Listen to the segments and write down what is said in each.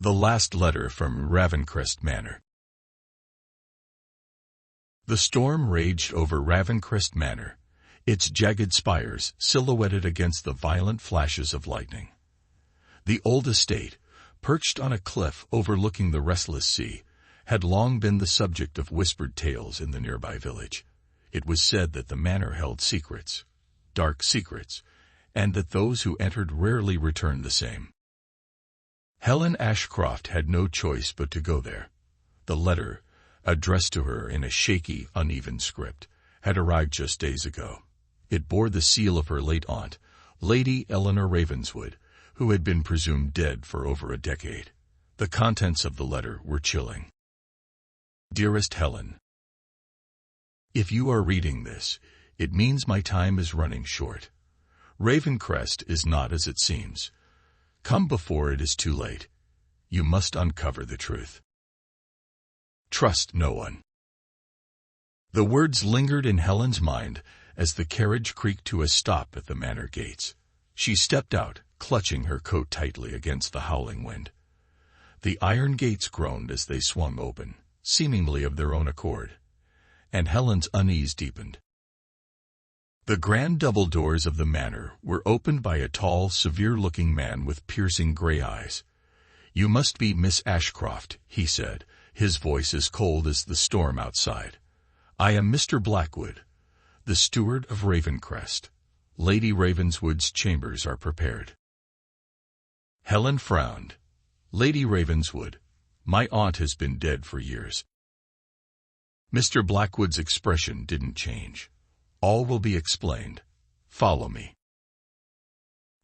The last letter from Ravencrest Manor. The storm raged over Ravencrest Manor, its jagged spires silhouetted against the violent flashes of lightning. The old estate, perched on a cliff overlooking the restless sea, had long been the subject of whispered tales in the nearby village. It was said that the manor held secrets, dark secrets, and that those who entered rarely returned the same. Helen Ashcroft had no choice but to go there. The letter, addressed to her in a shaky, uneven script, had arrived just days ago. It bore the seal of her late aunt, Lady Eleanor Ravenswood, who had been presumed dead for over a decade. The contents of the letter were chilling. Dearest Helen, if you are reading this, it means my time is running short. Ravencrest is not as it seems. Come before it is too late. You must uncover the truth. Trust no one. The words lingered in Helen's mind as the carriage creaked to a stop at the manor gates. She stepped out, clutching her coat tightly against the howling wind. The iron gates groaned as they swung open, seemingly of their own accord, and Helen's unease deepened. The grand double doors of the manor were opened by a tall, severe-looking man with piercing gray eyes. "You must be Miss Ashcroft," he said, his voice as cold as the storm outside. "I am Mr. Blackwood, the steward of Ravencrest. Lady Ravenswood's chambers are prepared." Helen frowned. "Lady Ravenswood, my aunt has been dead for years." Mr. Blackwood's expression didn't change. "All will be explained. Follow me."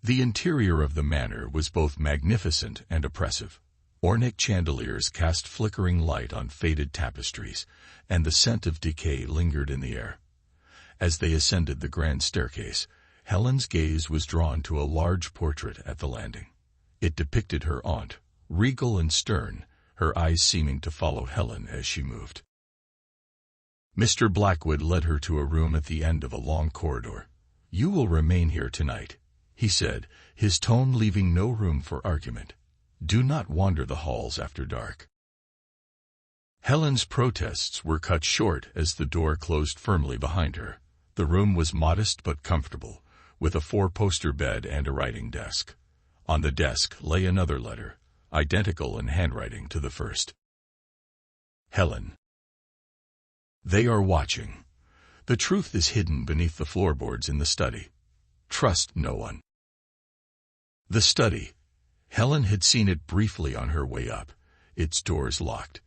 The interior of the manor was both magnificent and oppressive. Ornate chandeliers cast flickering light on faded tapestries, and the scent of decay lingered in the air. As they ascended the grand staircase, Helen's gaze was drawn to a large portrait at the landing. It depicted her aunt, regal and stern, her eyes seeming to follow Helen as she moved. Mr. Blackwood led her to a room at the end of a long corridor. "You will remain here tonight," he said, his tone leaving no room for argument. "Do not wander the halls after dark." Helen's protests were cut short as the door closed firmly behind her. The room was modest but comfortable, with a four-poster bed and a writing desk. On the desk lay another letter, identical in handwriting to the first. Helen. They are watching. The truth is hidden beneath the floorboards in the study. Trust no one. The study. Helen had seen it briefly on her way up, its doors locked.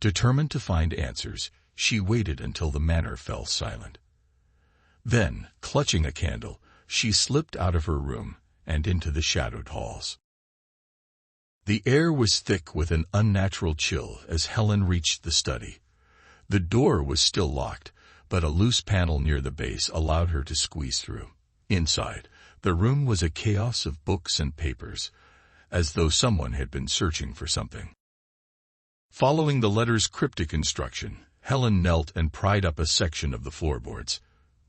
Determined to find answers, she waited until the manor fell silent. Then, clutching a candle, she slipped out of her room and into the shadowed halls. The air was thick with an unnatural chill as Helen reached the study. The door was still locked, but a loose panel near the base allowed her to squeeze through. Inside, the room was a chaos of books and papers, as though someone had been searching for something. Following the letter's cryptic instruction, Helen knelt and pried up a section of the floorboards.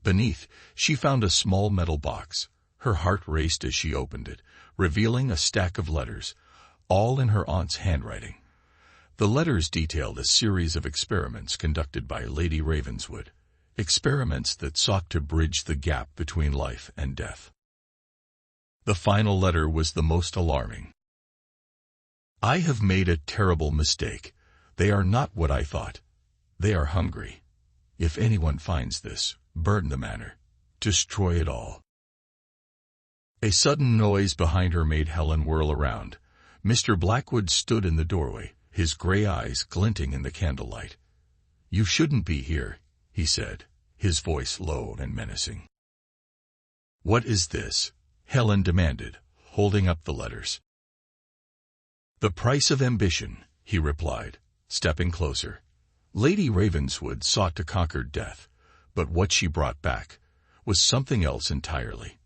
Beneath, she found a small metal box. Her heart raced as she opened it, revealing a stack of letters, all in her aunt's handwriting. The letters detailed a series of experiments conducted by Lady Ravenswood, experiments that sought to bridge the gap between life and death. The final letter was the most alarming. "I have made a terrible mistake. They are not what I thought. They are hungry. If anyone finds this, burn the manor. Destroy it all." A sudden noise behind her made Helen whirl around. Mr. Blackwood stood in the doorway, his gray eyes glinting in the candlelight. "You shouldn't be here," he said, his voice low and menacing. "What is this?" Helen demanded, holding up the letters. "The price of ambition," he replied, stepping closer. "Lady Ravenswood sought to conquer death, but what she brought back was something else entirely.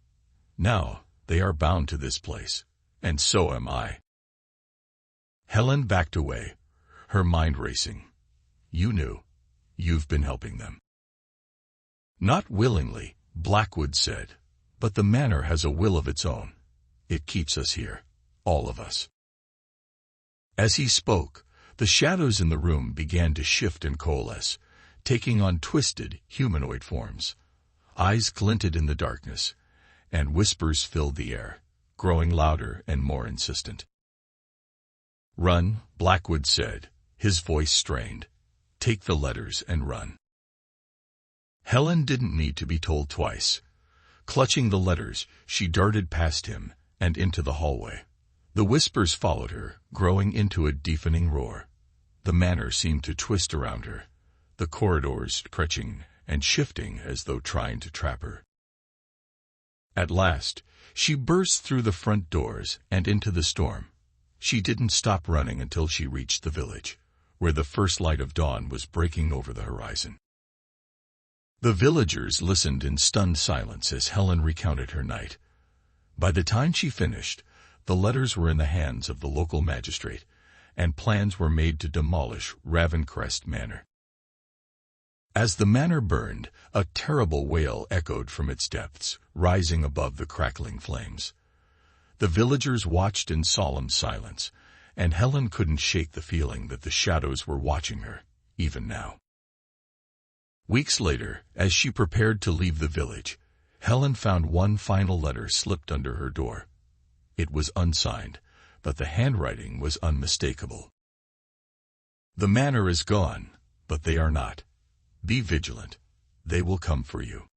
Now they are bound to this place, and so am I." Helen backed away, her mind racing. "You knew. You've been helping them." "Not willingly," Blackwood said, "but the manor has a will of its own. It keeps us here, all of us." As he spoke, the shadows in the room began to shift and coalesce, taking on twisted, humanoid forms. Eyes glinted in the darkness, and whispers filled the air, growing louder and more insistent. "Run," Blackwood said, his voice strained. "Take the letters and run." Helen didn't need to be told twice. Clutching the letters, she darted past him and into the hallway. The whispers followed her, growing into a deafening roar. The manor seemed to twist around her, the corridors stretching and shifting as though trying to trap her. At last, she burst through the front doors and into the storm. She didn't stop running until she reached the village, where the first light of dawn was breaking over the horizon. The villagers listened in stunned silence as Helen recounted her night. By the time she finished, the letters were in the hands of the local magistrate, and plans were made to demolish Ravencrest Manor. As the manor burned, a terrible wail echoed from its depths, rising above the crackling flames. The villagers watched in solemn silence, and Helen couldn't shake the feeling that the shadows were watching her, even now. Weeks later, as she prepared to leave the village, Helen found one final letter slipped under her door. It was unsigned, but the handwriting was unmistakable. "The manor is gone, but they are not. Be vigilant. They will come for you."